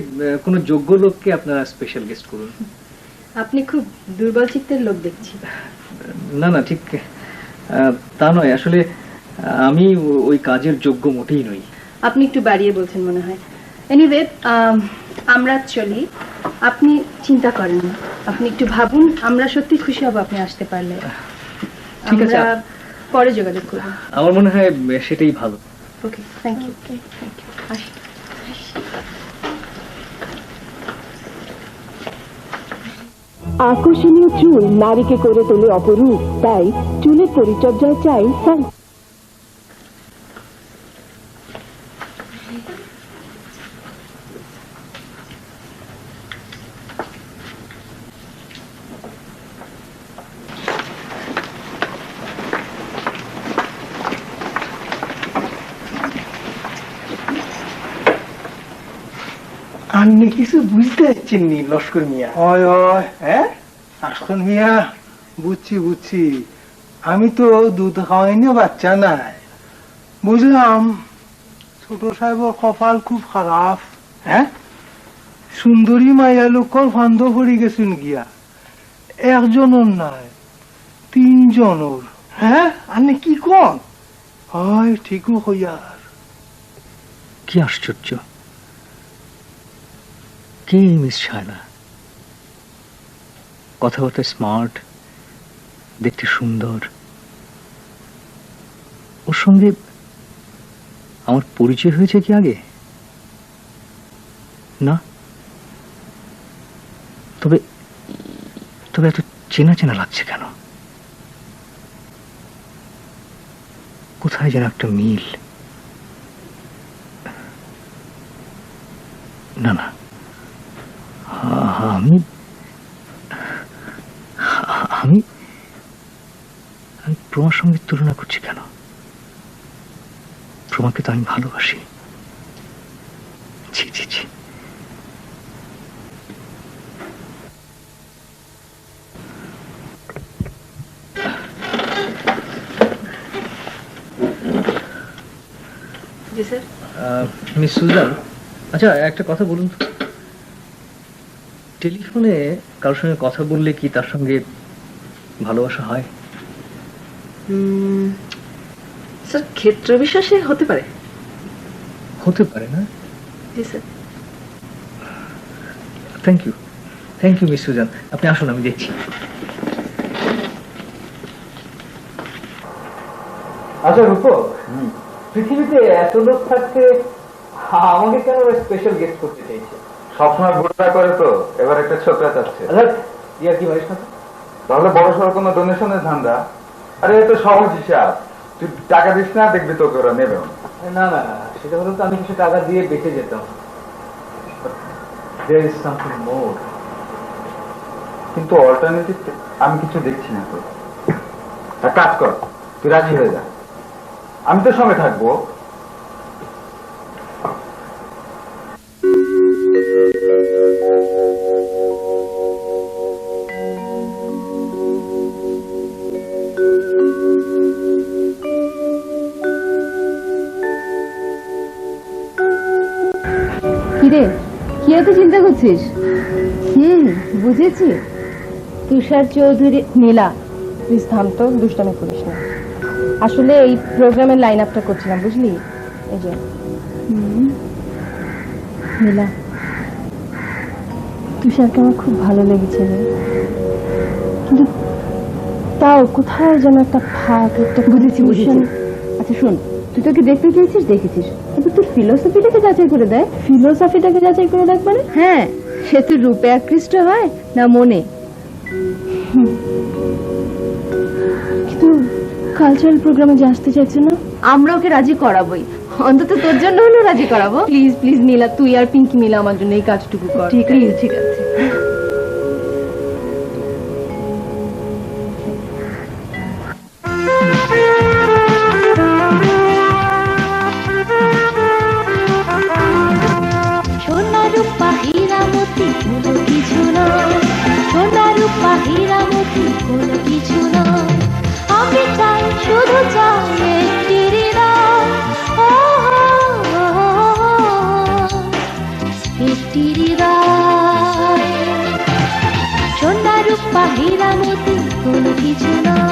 কোনো যোগ্য লোককে আপনারা স্পেশাল গেস্ট করুন। আপনি খুব দুর্বল চিত্তের লোক দেখছি। না না, ঠিক তা নয়, আসলে আমি ওই কাজের যোগ্য মোটেই নই। আপনি একটু বাড়িয়ে বলছেন মনে হয়। এনিওয়ে, আমরা চলি, আপনি চিন্তা করেন না, আপনি একটু ভাবুন, আমরা সত্যি খুশি হব আপনি আসতে পারলে। ঠিক আছে, আমরা পরে যোগাযোগ করব। আমার মনে হয় সেটাই ভালো। Okay thank you thank you আসি আকর্ষণীয় চুল নারীকে করে তোলে অপরূপ, তাই চুলের পরিচর্যায় চাই আপনি কিছু বুঝতে পারছেন নি লস্কর মিয়া? হয় হয় হ্যাঁ আসন মিয়া, বুঝছি বুঝছি। আমি তো দুধ খাওয়াই না, বাচ্চা নাই, বুঝলাম। ছোট সাহেবের কপাল খুব খারাপ। হ্যাঁ, সুন্দরী মাইয়া লোকর ফান্দ পড়ে গেছেন গিয়া, একজনের নাই 3 জনের। হ্যাঁ, আপনি কি কন? হয় ঠিকও হইয়ার। কি আশ্চর্য! কে মিস শায়লা? কথাবার্তা স্মার্ট, দেখতে সুন্দর। ওর সঙ্গে আমার পরিচয় হয়েছে কি আগে? না। তবে তবে এত চেনা চেনা লাগছে কেন? কোথায় যেন একটা মিল। না না, আমি আমি আমি প্রমার সঙ্গে তুলনা করছি কেন? প্রমাকে তো আমি ভালোবাসি। ছি ছি ছি। জি স্যার। মিস সুজান, আচ্ছা একটা কথা বলুন তো, টেলিফোনে কারোর সঙ্গে কথা বললে কি তার সঙ্গে ভালোবাসা হয়? স্যার ক্ষেত্র বিশেষে হতে পারে। হতে পারে না? জি sir. Thank you miss Susan, আপনি আসুন, আমি দেখছি। আচ্ছা রূপক, পৃথিবীতে এত লোক থাকতে আমাকে কেন স্পেশাল গেস্ট করতে চাইছে? সবসময় ভোটটা করে তো, এবার একটা ছোকরা চাচ্ছে। আচ্ছা ইয়ার কি ভাই সাথে? তাহলে বড় সড়ো কোনো ডোনেশনের ধান্দা? আরে এত সহজ হিসাব, তুই টাকা দিস না, দেখবি তোকে ওরা নেবে না না না, সেটা হলো তো আমি কিছু টাকা দিয়ে বেঁচে যেতাম। There is something more. কিন্তু অল্টারনেটিভ আমি কিছু দেখছি না। তো এক কাজ কর, তুই রাজি হয়ে যা, আমি তোর সঙ্গে থাকবো। কিরে, কি এত চিন্তা করছিস? বুঝেছি, তুষার চৌধুরী। নীলা প্লিজ থাম তো, দুষ্টামি করিস না। আসলে এই প্রোগ্রামের লাইন আপটা করছিলাম, বুঝলি? এই যে নীলা, তুষারকে আমার খুব ভালো লেগেছে রে, কিন্তু তাও কোথায় যেন একটা ফাঁক, একটা। বুঝেছি। আচ্ছা শোন, তুই তোকে দেখতে চেয়েছিস, দেখেছিস, কিন্তু তোর ফিলোসফিটাকে যাচাই করে দেয়। ফিলোসফিটাকে যাচাই করে দেখ মানে? হ্যাঁ, সে তুই রূপে আকৃষ্ট হয় না মনে। কিন্তু কালচারাল প্রোগ্রামে যে আসতে চাইছে না, আমরা ওকে রাজি করাবোই, অন্তত তোর জন্য হলেও রাজি করাবো। প্লিজ প্লিজ নীলা, তুই আর পিঙ্কি মিলে আমার জন্য এই কাজটুকু কর। ঠিক আছে ঠিক আছে। সোনা রূপা হীরামতি কোনো কিছু নয়, সোনা রূপা হীরামতি কোনো কিছু নয়। আমি চাই, শুধু চাই একটি হৃদয়, একটি হৃদয়। সোনা রূপা হীরামতি কোনো কিছু নয়।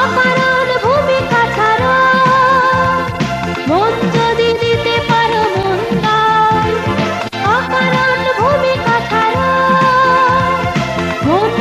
অকারণ ভূমিকা ছাড়া মন যদি দিতে পারো মন দাও, অকারণ ভূমিকা ছাড়া মন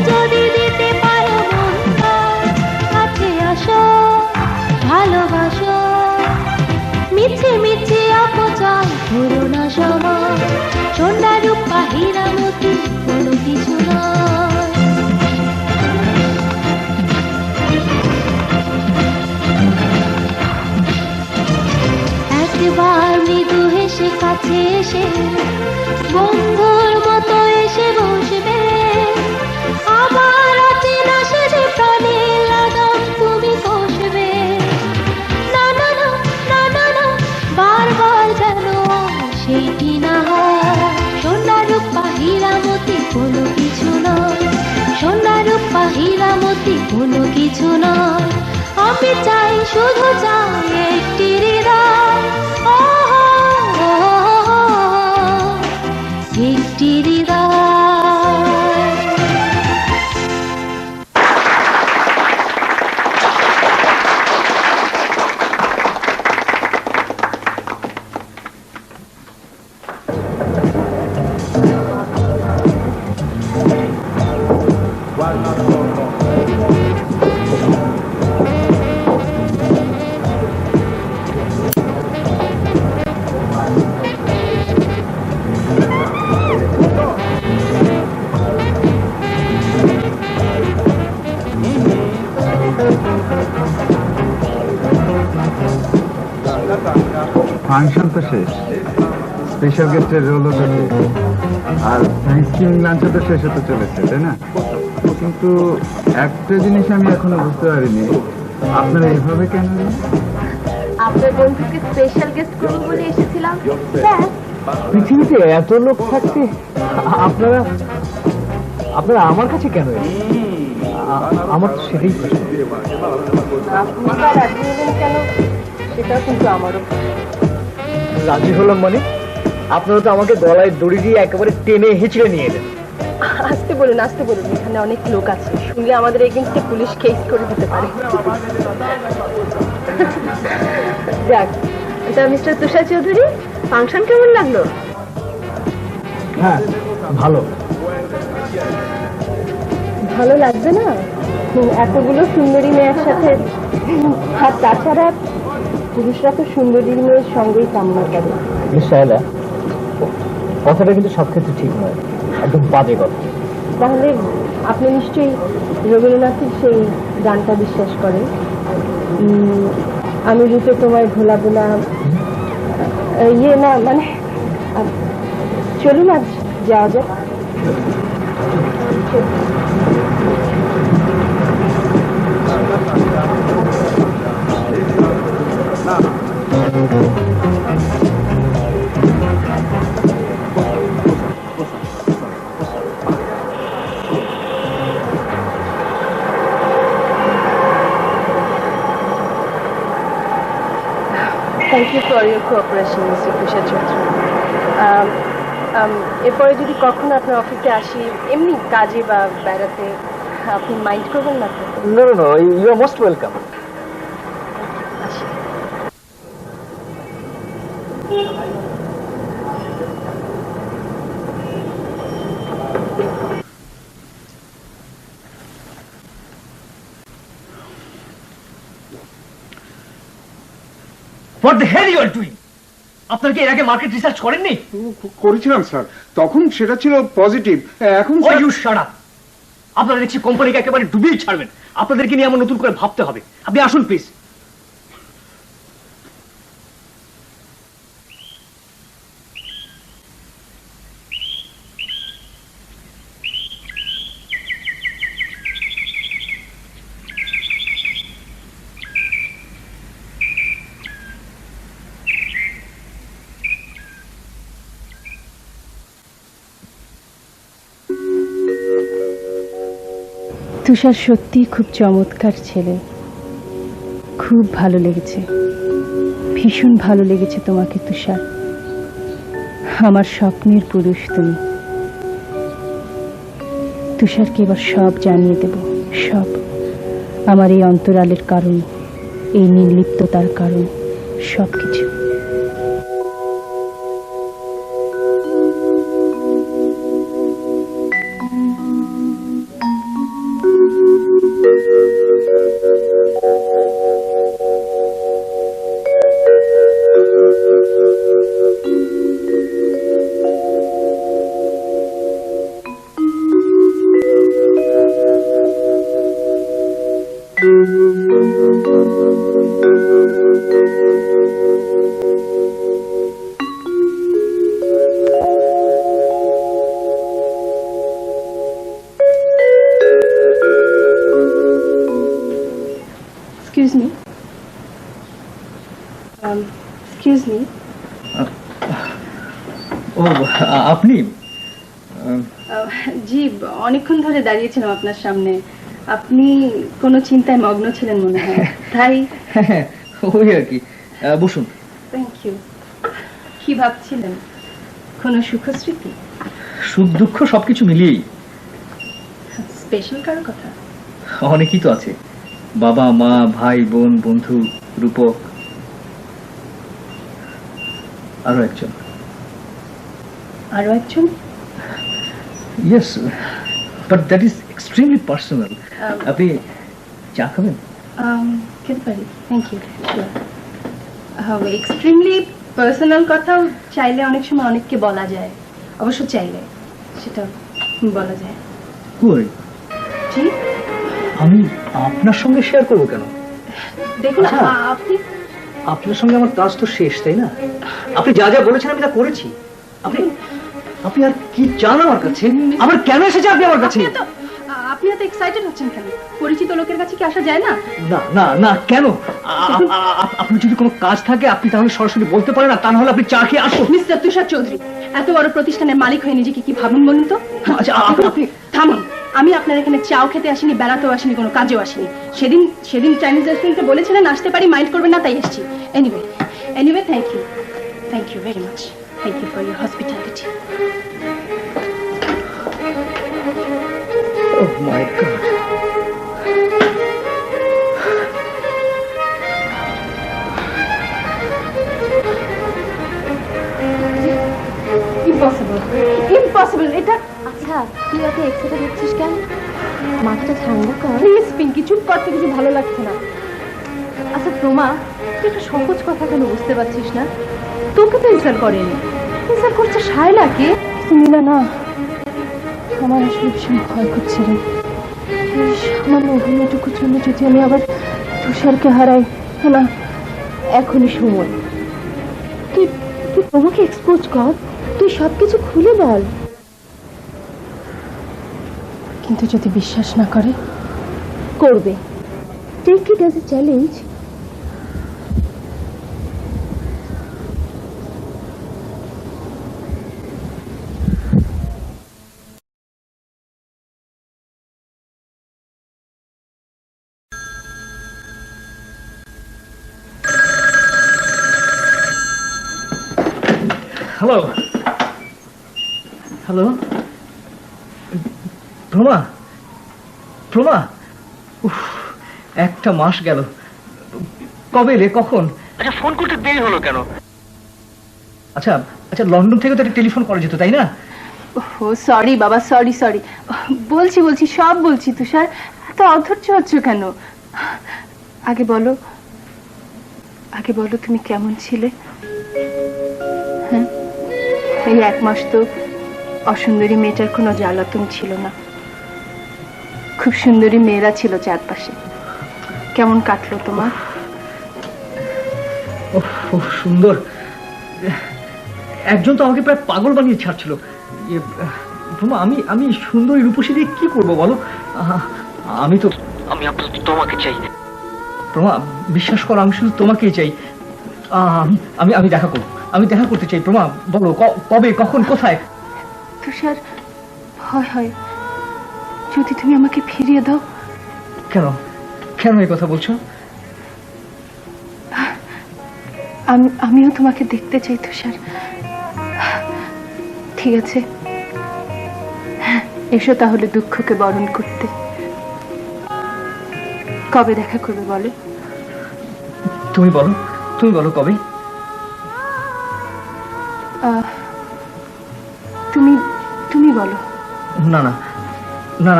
কোনো কিছু নয়, সোনা রূপা হীরা মতি কোনো কিছু নয়। আমি চাই, শুধু চাই একটি হৃদয়, ও হো, একটি হৃদয়। ফাংশন তো শেষ, স্পেশাল গেস্টের রোলও তো শেষ, আর থ্যাঙ্কসগিভিং লাঞ্চও তো শেষ হতে চলেছে, তাই না? কিন্তু একটা জিনিস আমি এখনো বুঝতে পারিনি, আপনারা এভাবে কেন? আপনার বন্ধুকে স্পেশাল গেস্ট করবো বলে এসেছিলাম। পৃথিবীতে এত লোক থাকতে আপনারা আপনারা আমার কাছে কেন এলেন? আমার তো সেটাই প্রশ্ন। আপনি বা রাজি হলেন কেন সেটাও কিন্তু আমারও। রাজি হলাম মানে? আপনারা তো আমাকে গলায় দড়ি দিয়ে একেবারে টেনে হিঁচড়ে নিয়ে এলেন। আসতে বলুন, আসতে বলুন, এখানে অনেক লোক আছে, শুনলে আমাদের এগেইনস্টে পুলিশ কেস করে দিতে পারে। যাক, এটা মিস্টার তুষার চৌধুরী, ফাংশন কেমন লাগলো? হ্যাঁ, ভালো। ভালো লাগবে না এতগুলো সুন্দরী মেয়ের সাথে? আর তাছাড়া পুরুষরা তো সুন্দরী মেয়ের সঙ্গেই কামনা করে। শায়লা, কথাটা কিন্তু সব ক্ষেত্রে ঠিক নয়, একদম বাজে কথা। তাহলে আপনি নিশ্চয়ই রবীন্দ্রনাথের সেই গানটা বিশ্বাস করেন, আমি রূপে তোমায় ভোলাবো না, ইয়ে না মানে, চলুন আজ যাওয়া যাক। Thank you for your cooperation, Mr. Tushar Chaudhary. এরপরে যদি কখনো আপনার অফিসে আসি এমনি কাজে বা বেড়াতে, আপনি মাইন্ড করবেন না তো? No, no, no, you are most welcome. আসি। What the hell you are doing? আপনারা কি এর আগে মার্কেট রিসার্চ করেননি? করেছিলাম স্যার, তখন সেটা ছিল পজিটিভ, এখন Oh, you shut up. আপনারা দেখছি কোম্পানিকে একেবারে ডুবিয়ে ছাড়বেন। আপনাদেরকে নিয়ে আমার নতুন করে ভাবতে হবে। আপনি আসুন প্লিজ। তুষার সত্যিই খুব চমৎকার ছেলে, খুব ভালো লেগেছে, ভীষণ ভালো লেগেছে তোমাকে তুষার। আমার স্বপ্নের পুরুষ তুমি। তুষারকে এবার সব জানিয়ে দেব, সব। আমার এই অন্তরালের কারণ, এই নির্লিপ্ততার কারণ, সব কিছু। Excuse me. Excuse me. ও, আপনি? জি, অনেকক্ষণ ধরে দাঁড়িয়েছিলাম আপনার সামনে। আপনি কোনো চিন্তায় মগ্ন ছিলেন মনে হয়, তাই। হ্যাঁ, ওই আর কি। বসুন। Thank you. কি ভাবছিলেন? কোনো সুখ স্মৃতি? সুখ দুঃখ সবকিছু মিলিয়েই। স্পেশাল কারো কথা? অনেকই তো আছে, বাবা মা ভাই বোন বন্ধু রূপক, আরো একজন। আরো একজন? Yes, but that is extremely personal. আপনি চা খাবেন? খেতে পারি, থ্যাংক ইউ। এক্সট্রিমলি পার্সোনাল কথা চাইলে অনেক সময় অনেককে বলা যায়, অবশ্য চাইলে সেটা বলা যায়। কই, জি, আমি আপনার সঙ্গে শেয়ার করবো কেন? দেখুন আচ্ছা। আপনি, আপনার সঙ্গে আমার কাজ তো শেষ, তাই না? আপনি যা যা বলেছেন আমি তা করেছি। আপনি আপনি আর কি চান আমার কাছে? আমার কেন এসেছে আপনি আমার কাছে? আপনি এত এক্সাইটেড হচ্ছেন কেন? পরিচিত লোকের কাছে কি আসা যায় না? না না না, কেন? আপনার যদি কোনো কাজ থাকে আপনি তাহলে সরাসরি বলতে পারেন, না তা না হলে আপনি চা খেয়ে আসুন। মিস্টার তুষার চৌধুরী, এত বড় প্রতিষ্ঠানের মালিক হয়ে নিজেকে কি ভাবুন বলুন তো? আচ্ছা, আপনি থামুন। আমি আপনার এখানে চাও খেতে আসিনি, বেড়াতেও আসিনি, কোনো কাজেও আসিনি। সেদিন চাইনিজ রেস্টুরেন্টে বলেছিলেন আসতে পারি, মাইন্ড করবেন না, তাই এসেছি। Anyway thank you very much. Thank you for your hospitality. Oh my God. Impossible এটা। আচ্ছা, তুই এত এক্সাইটেড হচ্ছিস কেন? মাথাটা ঠান্ডা কর। প্লিজ পিঙ্কি, চুপ করতে কিছু ভালো লাগছে না। আচ্ছা প্রমা, তুই একটা সহজ কথা কেন বুঝতে পারছিস না? তোকে তো ইনসাল্ট করেনি, ইনসাল্ট করছে শায়লাকে। মিলা না, আমার আসলে ভীষণ ভয় করছে রে। আমার অভিনয়টুকুর জন্য যদি আমি আবার তুষারকে হারাই না। এখনই সময়। তুই তুই প্রমাকে এক্সপোজ কর, তুই সবকিছু খুলে বল। কিন্তু যদি বিশ্বাস না করে? করবে। Take it as a challenge. Hello hello, Prama Prama, উফ, একটা মাস গেল। কবে এলে, কখন? আচ্ছা, ফোন করতে দেরি হলো কেন? আচ্ছা আচ্ছা, লন্ডন থেকে তো একটা টেলিফোন করা যেত, তাই না? ও সরি বাবা, সরি। বলছি সব বলছি। তুষার, এত অধৈর্য হচ্ছ কেন? আগে বলো তুমি কেমন ছিলে? হ্যাঁ, এই 1 মাস তো অসুন্দরী মেয়েটার কোনো জ্বালাতন ছিল না। খুব সুন্দরী মেয়েরা ছিল চারপাশে। কেমন কাটলো তোমার? সুন্দর। একজন তো আমাকে প্রায় পাগল বানিয়ে ছাড়ছিল। আমি সুন্দরী রূপসী দিয়ে কি করবো বলো? আমি আপাতত তোমাকে চাই। প্রমা, বিশ্বাস করো, আমি শুধু তোমাকেই চাই। আমি দেখা করতে চাই। প্রমা, বলো কবে, কখন, কোথায়? তুষার, হয় যদি তুমি আমাকে ফিরিয়ে দাও। কেন এই কথা বলছো? আমিও তোমাকে দেখতে চাই তুষার। ঠিক আছে, এসো তাহলে দুঃখকে বরণ করতে। কবে দেখা করবে বলো? তুমি বলো কবে? তুমি বলো। না,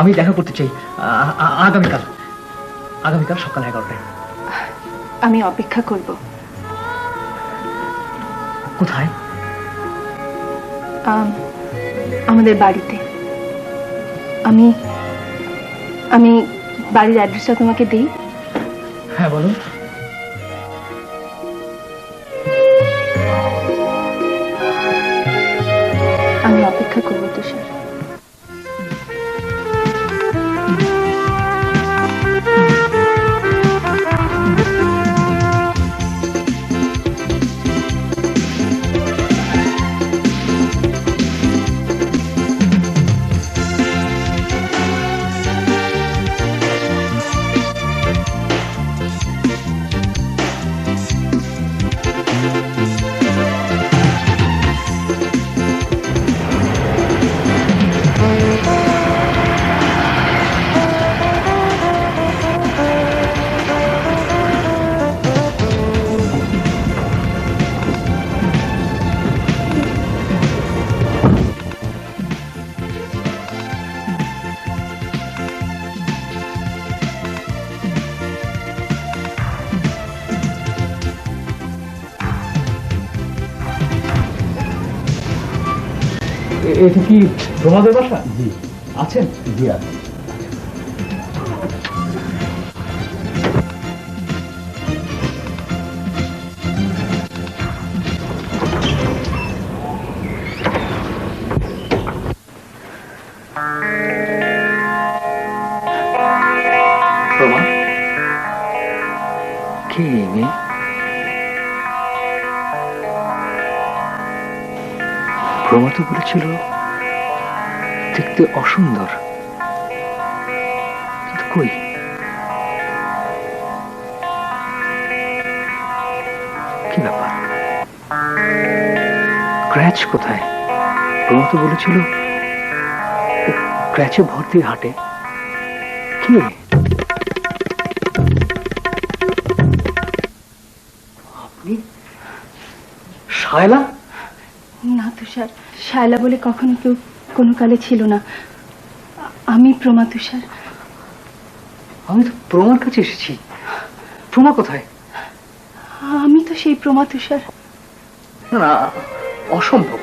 আমি দেখা করতে চাই আগামীকাল সকাল 11টায়। আমি অপেক্ষা করব। কোথায়? আমাদের বাড়িতে। আমি বাড়ির অ্যাড্রেসটা তোমাকে দিই। হ্যাঁ বলো। আমি অপেক্ষা করবো তুষার। এটা কি তোমাদের বাসা? জি আছেন? জি আছে। প্রমা, কে এই মেয়ে? প্রমা তো বলেছিল দেখতে অসুন্দর, কিন্তু কই কি ব্যাপার? ক্র্যাচ কোথায়? প্রমা তো বলেছিল ক্র্যাচে ভর্তি হাটে। কে? আপনি শায়লা? না তুষার, শায়লা বলে কখনো কেউ কোনো কালে ছিল না। আমি প্রমা তুষার। আমি তো প্রমার কাছে এসেছি। প্রমা কোথায়? আমি তো সেই প্রমা তুষার। না না, অসম্ভব।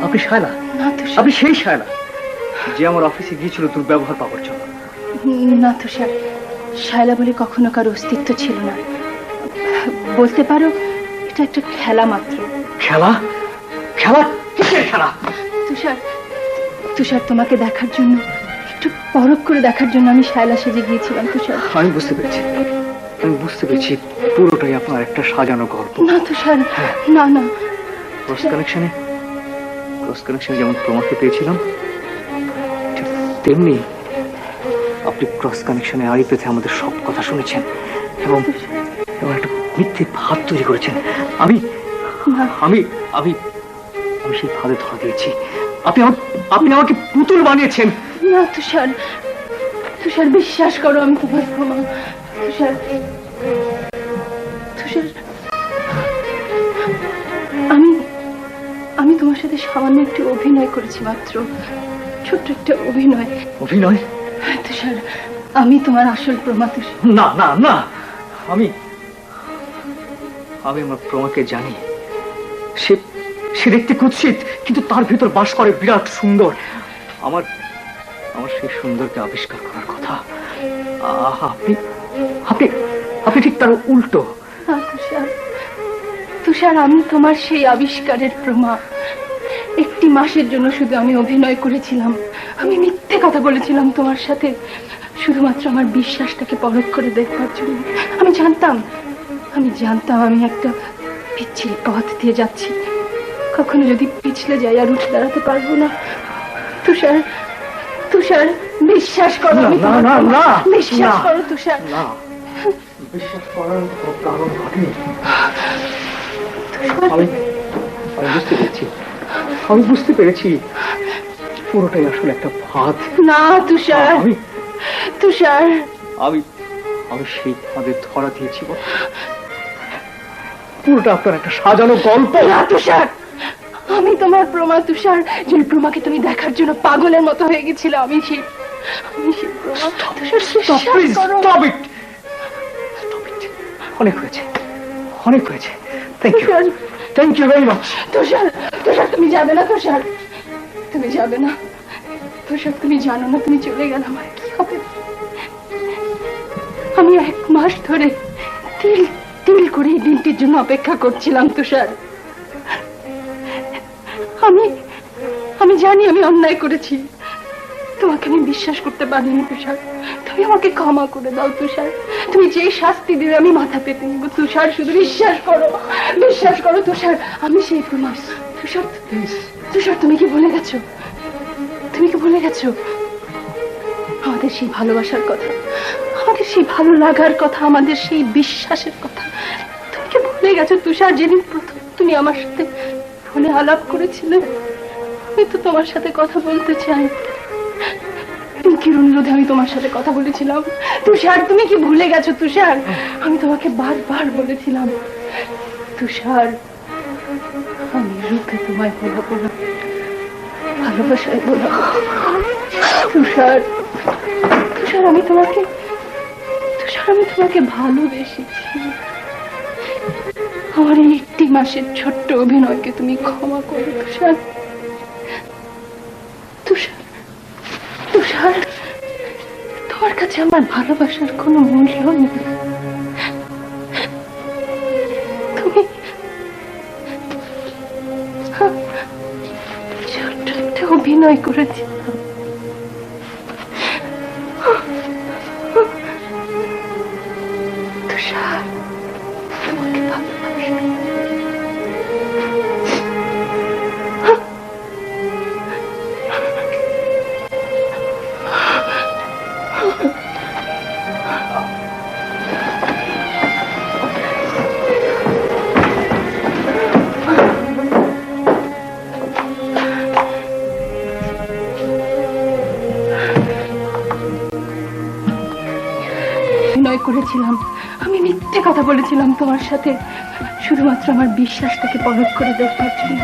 আপনি শায়লা? না তুষার, আপনি সেই শায়লা যে আমার অফিসে গিয়েছিল দুর্ব্যবহার পাওয়ার জন্য। না তুষার, শায়লা বলে কখনো কারো অস্তিত্ব ছিল না। বলতে পারো এটা একটা খেলা মাত্র। খেলা? খেলা? কিসের খেলা? তুষার, তুষার তোমাকে দেখার জন্য, একটু পরখ করে দেখার জন্য আমি শায়লা সেজে গিয়েছিলাম তুষার। আমি বুঝতে পেরেছি, আমি বুঝতে পেরেছি পুরোটাই আপনার একটা সাজানো গল্প। না তুষার, না না। ক্রস কানেকশনে যেমন প্রমাকে পেয়েছিলাম, ঠিক তেমনি আপনি ক্রস কানেকশনে আড়ি পেতে আমাদের সব কথা শুনেছেন এবং একটা মিথ্যে ফাঁদ তৈরি করেছেন। আমি আমি আমি আমি সেই ফাঁদে ধরা দিয়েছি। আপনি আমাকে পুতুল বানিয়েছেন। না তুষার, তুষার বিশ্বাস করো আমি তোমার প্রমা। তুষার, তুষার, আমি তোমার সাথে সামান্য একটু অভিনয় করেছি মাত্র, ছোট্ট একটা অভিনয়। অভিনয়? তুষার, আমি তোমার আসল প্রমা তুষার। না না না, আমি আমার প্রমাকে জানি। সে দেখতে কুৎসিত, কিন্তু তার ভিতর বাস করে বিরাট সুন্দর। আমার সেই সুন্দরকে আবিষ্কার করার কথা। আপনি আপনি আপনি ঠিক তার উল্টো। তুষার, তুষার, আমি তোমার সেই আবিষ্কারের প্রমা। একটি মাসের জন্য শুধু আমি অভিনয় করেছিলাম। আমি মিথ্যে কথা বলেছিলাম তোমার সাথে, শুধুমাত্র আমার বিশ্বাসটাকে পরখ করে দেখবার জন্য। আমি জানতাম আমি একটা পিচ্ছিল পথ দিয়ে যাচ্ছি, কখনো যদি পিছলে যাই আর উঠে দাঁড়াতে পারবো না। তুষার, তুষার, বিশ্বাস করো। বিশ্বাস করো তুষার। বিশ্বাস করার কারণ ঘটেনি। আমি বুঝতে পেরেছি পুরোটাই আসলে একটা ফাঁদ। না তুষার, তুষার, আমি সেই ফাঁদে ধরা দিয়েছি। পুরোটা আপনার একটা সাজানো গল্প। না তুষার, আমি তোমার প্রমা তুষার, যে প্রমাকে তুমি দেখার জন্য পাগলের মতো হয়ে গেছিল। আমি সেই প্রমা তুষার। Stop it! অনেক হয়েছে, অনেক হয়েছে। Thank you very much. Tushar, Tushar, তুমি যাবে না তুষার, তুমি যাবে না তুষার। তুমি জানো না তুমি চলে গেলে আমার কি হবে। আমি 1 মাস ধরে তিল তিল করে এই দিনটির জন্য অপেক্ষা করছিলাম তুষার। আমি জানি আমি অন্যায় করেছি, তোমাকে আমি বিশ্বাস করতে পারিনি তুষার। তুমি আমাকে ক্ষমা করে দাও তুষার। তুমি যে শাস্তি দেবে আমি মাথা পেতে নিব তুষার। শুধু বিশ্বাস করো, বিশ্বাস করো তুষার। আমি সেই প্রমাণ। তুষার, তুষার, তুমি কি ভুলে গেছো? তুমি কি ভুলে গেছো আমাদের সেই ভালোবাসার কথা, আমাদের সেই ভালো লাগার কথা, আমাদের সেই বিশ্বাসের কথা? তুমি কি ভুলে গেছো তুষার? যেদিন প্রথম তুমি আমার সাথে ফোনে আলাপ করেছিলে, আমি তো তোমার সাথে কথা বলতে চাই, পিঙ্কির অনুরোধে আমি তোমার সাথে কথা বলেছিলাম। তুষার, তুমি কি ভুলে গেছো তুষার? আমি তোমাকে বারবার বলেছিলাম তুষার, আমি রূপে তোমায় বলবো না, ভালোবাসায় বলবো। তুষার, তুষার, আমি তোমাকে ভালোবেসেছি। আমার এই 1 মাসের ছোট্ট অভিনয়কে তুমি ক্ষমা করো তুষার। তুষার, তোমার কাছে আমার ভালোবাসার কোনো মূল্য নেই। তুমি ছোট্ট একটা অভিনয় করেছি। তুষার, তোমাকে ভালোবাসি। অভিনয় করেছিলাম, আমি মিথ্যে কথা বলেছিলাম তোমার সাথে, শুধুমাত্র আমার বিশ্বাসটাকে পরখ করে দেখবার জন্য।